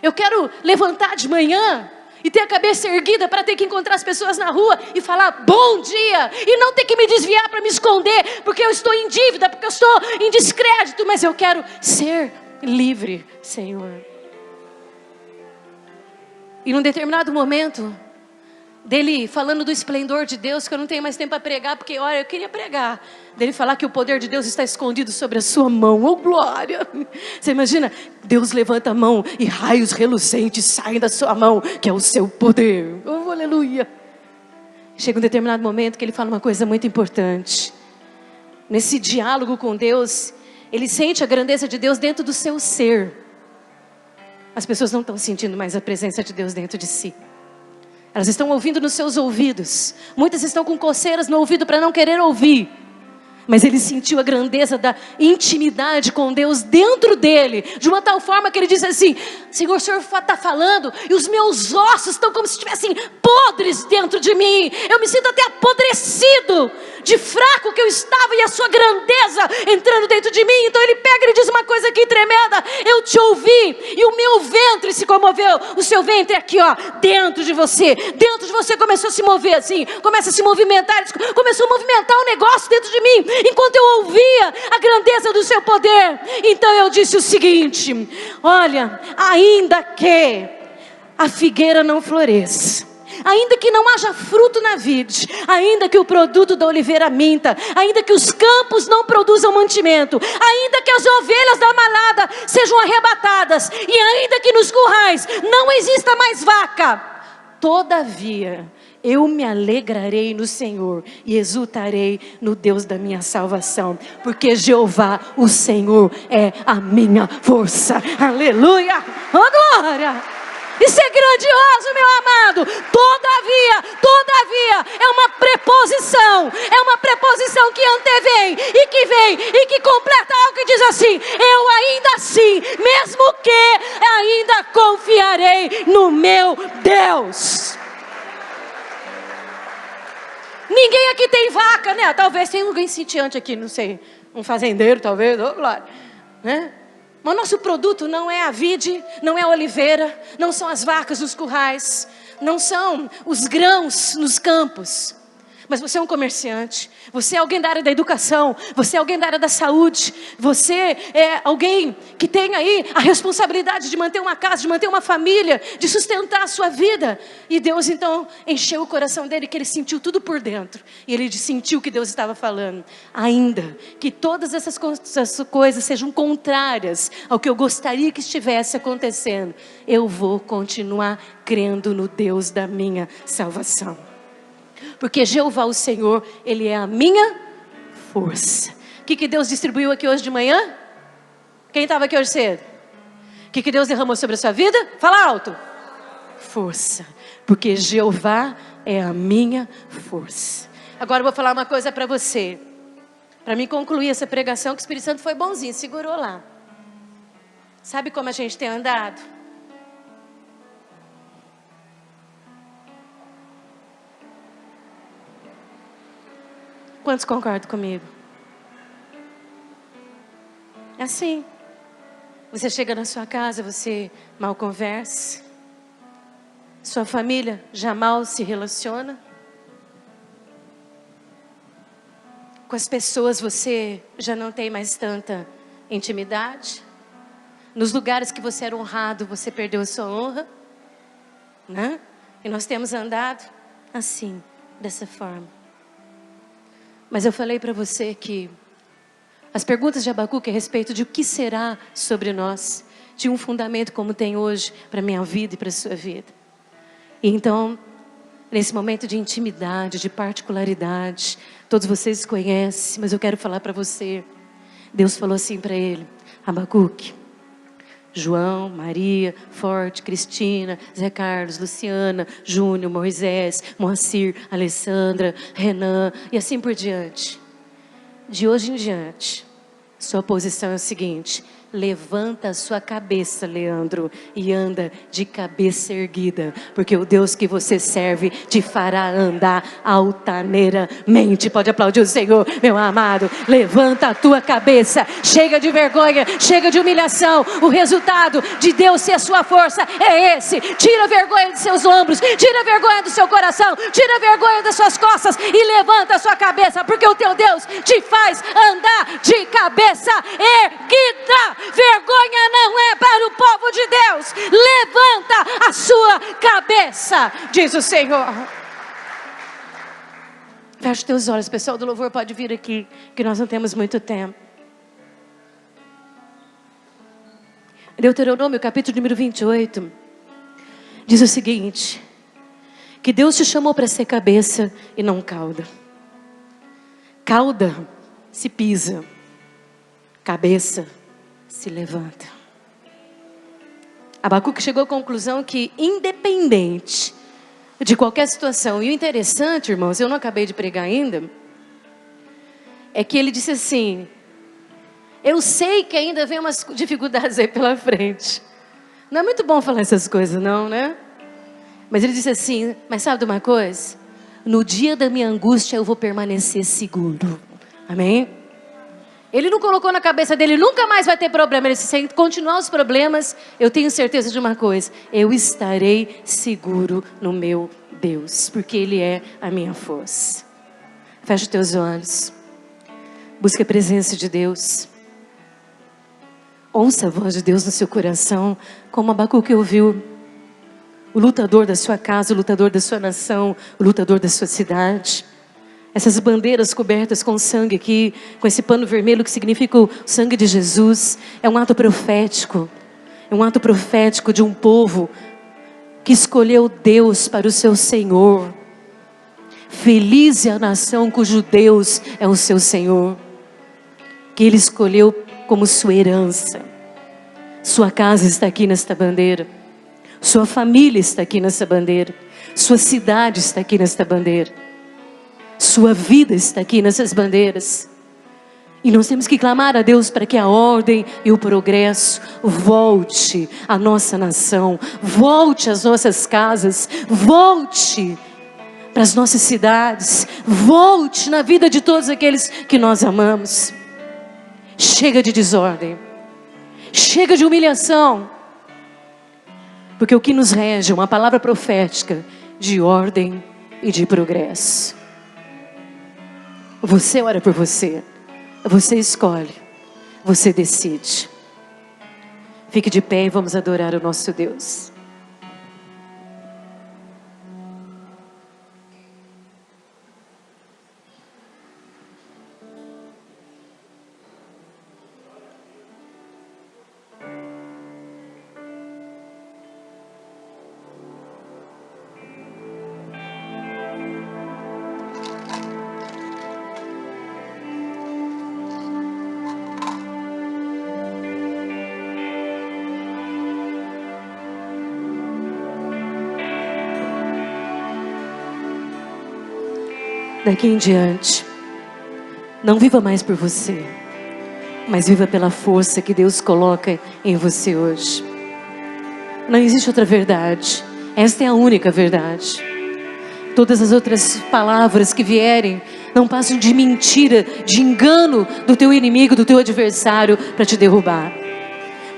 Eu quero levantar de manhã e ter a cabeça erguida para ter que encontrar as pessoas na rua e falar bom dia. E não ter que me desviar para me esconder porque eu estou em dívida, porque eu estou em descrédito. Mas eu quero ser livre, Senhor. E num determinado momento dele falando do esplendor de Deus, que eu não tenho mais tempo para pregar, porque olha, eu queria pregar, dele falar que o poder de Deus está escondido sobre a sua mão, oh glória, você imagina, Deus levanta a mão e raios reluzentes saem da sua mão, que é o seu poder, oh aleluia. Chega um determinado momento que ele fala uma coisa muito importante, nesse diálogo com Deus, ele sente a grandeza de Deus dentro do seu ser. As pessoas não estão sentindo mais a presença de Deus dentro de si. Elas estão ouvindo nos seus ouvidos. Muitas estão com coceiras no ouvido para não querer ouvir. Mas ele sentiu a grandeza da intimidade com Deus dentro dele. De uma tal forma que ele disse assim, Senhor, o Senhor está falando e os meus ossos estão como se estivessem podres dentro de mim. Eu me sinto até apodrecido de fraco que eu estava e a sua grandeza entrando dentro de mim. Então ele pega e diz uma coisa aqui tremenda. Eu te ouvi e o meu ventre se comoveu. O seu ventre aqui, ó, dentro de você. Dentro de você começou a se mover assim. Começa a se movimentar. Começou a movimentar um negócio dentro de mim. Enquanto eu ouvia a grandeza do seu poder. Então eu disse o seguinte, olha, ainda que a figueira não floresça, ainda que não haja fruto na vide, ainda que o produto da oliveira minta, ainda que os campos não produzam mantimento, ainda que as ovelhas da manada sejam arrebatadas, e ainda que nos currais não exista mais vaca, todavia eu me alegrarei no Senhor e exultarei no Deus da minha salvação, porque Jeová, o Senhor, é a minha força. Aleluia! Oh glória! Isso é grandioso, meu amado. Todavia, é uma preposição que antevém e que completa algo que diz assim, eu ainda assim, mesmo que ainda confiarei no meu Deus. Ninguém aqui tem vaca, né? Talvez tenha alguém sitiante aqui, não sei, um fazendeiro talvez, oh glória, né? Mas o nosso produto não é a vide, não é a oliveira, não são as vacas nos currais, não são os grãos nos campos. Mas você é um comerciante, você é alguém da área da educação, você é alguém da área da saúde, você é alguém que tem aí a responsabilidade de manter uma casa, de manter uma família, de sustentar a sua vida. E Deus então encheu o coração dele, que ele sentiu tudo por dentro. E ele sentiu que Deus estava falando. Ainda que todas essas coisas sejam contrárias ao que eu gostaria que estivesse acontecendo, eu vou continuar crendo no Deus da minha salvação. Porque Jeová, o Senhor, Ele é a minha força. O que Deus distribuiu aqui hoje de manhã? Quem estava aqui hoje cedo? O que Deus derramou sobre a sua vida? Fala alto. Força. Porque Jeová é a minha força. Agora eu vou falar uma coisa para você. Para mim concluir essa pregação, que o Espírito Santo foi bonzinho, segurou lá. Sabe como a gente tem andado? Quantos concordam comigo? É assim. Você chega na sua casa, você mal conversa. Sua família já mal se relaciona. Com as pessoas você já não tem mais tanta intimidade. Nos lugares que você era honrado, você perdeu a sua honra. Né? E nós temos andado assim, dessa forma. Mas eu falei para você que as perguntas de Abacuque a respeito de o que será sobre nós tinha um fundamento como tem hoje para a minha vida e para a sua vida. E então, nesse momento de intimidade, de particularidade, todos vocês conhecem, mas eu quero falar para você. Deus falou assim para ele: Abacuque, João, Maria, Forte, Cristina, Zé Carlos, Luciana, Júnior, Moisés, Moacir, Alessandra, Renan e assim por diante. De hoje em diante, sua posição é o seguinte: levanta a sua cabeça, Leandro, e anda de cabeça erguida, porque o Deus que você serve te fará andar altaneiramente. Pode aplaudir o Senhor, meu amado. Levanta a tua cabeça, chega de vergonha, chega de humilhação. O resultado de Deus ser a sua força é esse. Tira a vergonha dos seus ombros, tira a vergonha do seu coração, tira a vergonha das suas costas e levanta a sua cabeça, porque o teu Deus te faz andar de cabeça erguida. Vergonha não é para o povo de Deus. Levanta a sua cabeça, diz o Senhor. Fecha os teus olhos, pessoal do louvor pode vir aqui, que nós não temos muito tempo. Deuteronômio, capítulo número 28, diz o seguinte: que Deus te chamou para ser cabeça e não cauda. Cauda se pisa, cabeça se levanta. Abacuque chegou à conclusão que, independente de qualquer situação, e o interessante, irmãos, eu não acabei de pregar ainda, é que ele disse assim: eu sei que ainda vem umas dificuldades aí pela frente. Não é muito bom falar essas coisas não, né? Mas ele disse assim: mas sabe de uma coisa? No dia da minha angústia eu vou permanecer seguro. Amém? Ele não colocou na cabeça dele: nunca mais vai ter problema. Ele disse: se continuar os problemas, eu tenho certeza de uma coisa: eu estarei seguro no meu Deus, porque Ele é a minha força. Feche os teus olhos. Busque a presença de Deus. Ouça a voz de Deus no seu coração, como Abacuque ouviu. O lutador da sua casa, o lutador da sua nação, o lutador da sua cidade. Essas bandeiras cobertas com sangue aqui, com esse pano vermelho que significa o sangue de Jesus, é um ato profético. É um ato profético de um povo que escolheu Deus para o seu Senhor. Feliz é a nação cujo Deus é o seu Senhor, que Ele escolheu como sua herança. Sua casa está aqui nesta bandeira. Sua família está aqui nessa bandeira. Sua cidade está aqui nesta bandeira. Sua vida está aqui nessas bandeiras. E nós temos que clamar a Deus para que a ordem e o progresso volte à nossa nação, volte às nossas casas, volte para as nossas cidades, volte na vida de todos aqueles que nós amamos. Chega de desordem, Chega de humilhação. Porque o que nos rege é uma palavra profética de ordem e de progresso. Você ora por você. Você escolhe. Você decide. Fique de pé e vamos adorar o nosso Deus. Daqui em diante, não viva mais por você, mas viva pela força que Deus coloca em você hoje. Não existe outra verdade. Esta é a única verdade. Todas as outras palavras que vierem não passam de mentira, de engano do teu inimigo, do teu adversário para te derrubar.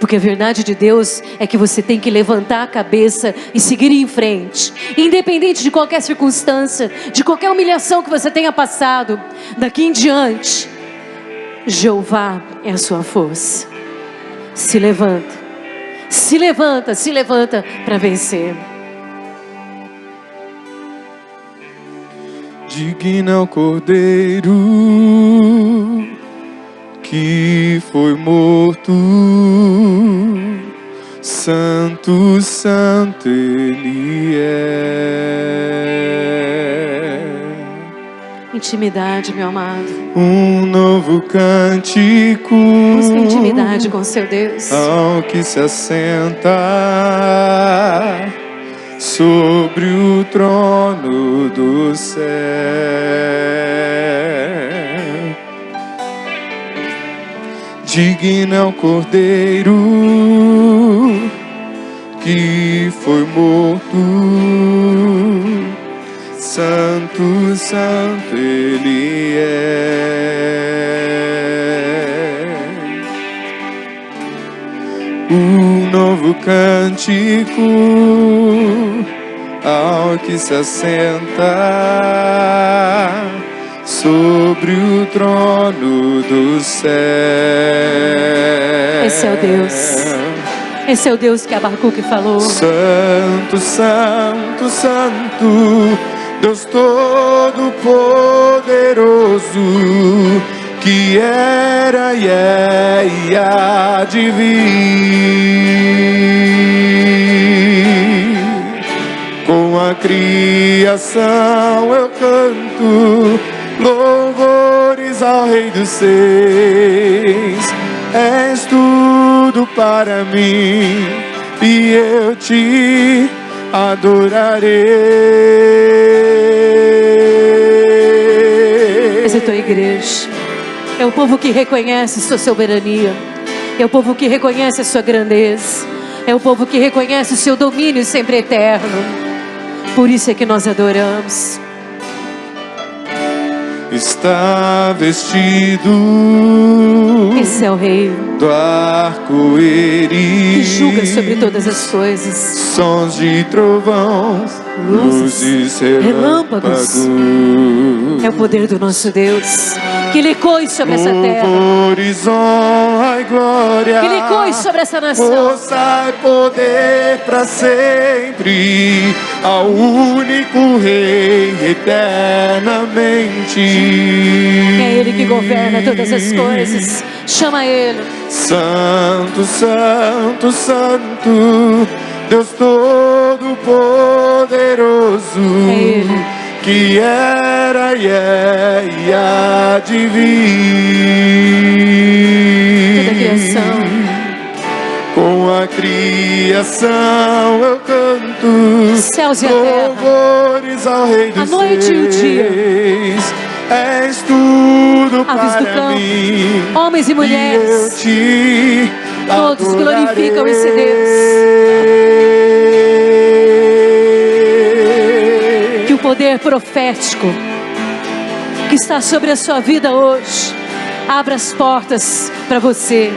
Porque a verdade de Deus é que você tem que levantar a cabeça e seguir em frente. Independente de qualquer circunstância, de qualquer humilhação que você tenha passado, daqui em diante, Jeová é a sua força. Se levanta, se levanta, se levanta para vencer. Digno é o Cordeiro que foi morto, santo, santo Ele é. Intimidade, meu amado. Um novo cântico. Busca intimidade com seu Deus. Ao que se assenta sobre o trono do céu. Digno é o Cordeiro que foi morto, santo, santo Ele é. Um novo cântico ao que se assenta sobre o trono do céu. Esse é o Deus. Esse é o Deus que Abacuque falou. Santo, santo, santo, Deus Todo-Poderoso, que era e é e há de vir. Com a criação eu canto louvores ao Rei dos Seis. És tudo para mim e eu te adorarei. Essa é a tua igreja. É o povo que reconhece sua soberania. É o povo que reconhece a sua grandeza. É o povo que reconhece o seu domínio sempre eterno. Por isso é que nós adoramos. Está vestido. Esse é o Rei do arco-íris, que julga sobre todas as coisas. Sons de trovão, luzes, relâmpagos. É o poder do nosso Deus, que lhe coe sobre essa terra, honra e glória, que lhe coe sobre essa nação. Força e poder para sempre, ao único Rei eternamente. É Ele que governa todas as coisas. Chama Ele. Santo, santo, santo, Deus Todo-Poderoso, é Ele, que era e é e há de vir. Toda a criação. Com a criação eu canto céus e a terra, louvores ao Rei dos a noite Seis. E o dia. És tudo aves para do campo, mim, homens e mulheres, eu te todos adorarei. glorificam esse Deus. Que o poder profético que está sobre a sua vida hoje abra as portas para você.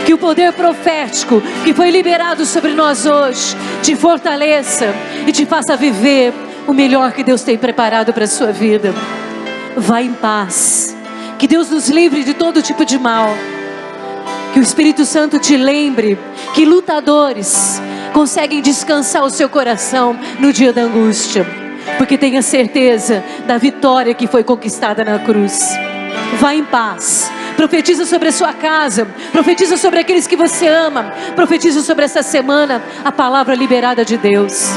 Que o poder profético que foi liberado sobre nós hoje te fortaleça e te faça viver o melhor que Deus tem preparado para a sua vida. Vá em paz. Que Deus nos livre de todo tipo de mal. Que o Espírito Santo te lembre que lutadores conseguem descansar o seu coração no dia da angústia, porque tenha certeza da vitória que foi conquistada na cruz. Vá em paz. Profetiza sobre a sua casa, profetiza sobre aqueles que você ama, profetiza sobre essa semana a palavra liberada de Deus.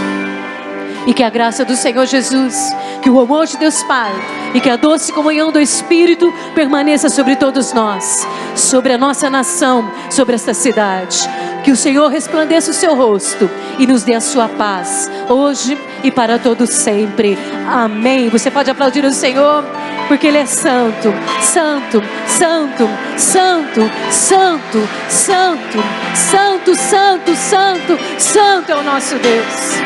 E que a graça do Senhor Jesus, que o amor de Deus Pai e que a doce comunhão do Espírito permaneça sobre todos nós, sobre a nossa nação, sobre esta cidade. Que o Senhor resplandeça o seu rosto e nos dê a sua paz, hoje e para todo sempre. Amém. Você pode aplaudir o Senhor, porque Ele é santo, santo, santo, santo, santo, santo, santo, santo, santo, santo é o nosso Deus.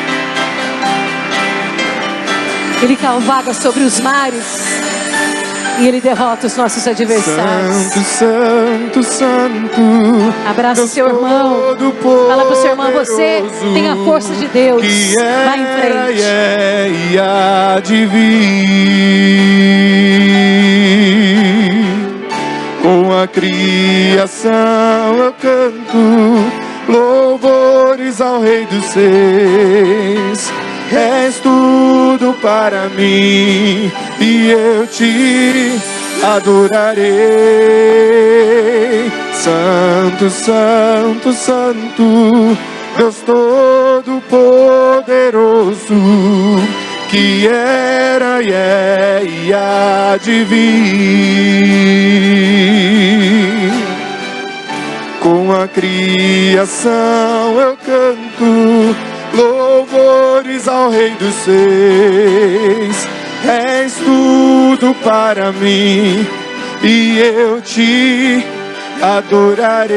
Ele cavalga sobre os mares e Ele derrota os nossos adversários. Santo, santo, santo. Abraça o seu irmão. Fala para o seu irmão: você tem a força de Deus. Vai em frente. E há de vir. Com a criação eu canto louvores ao Rei dos Seis. És tudo para mim e eu te adorarei. Santo, santo, santo, Deus Todo-Poderoso, que era e é e há de vir. Com a criação eu canto louvores ao Rei dos Seis. És tudo para mim e eu te adorarei.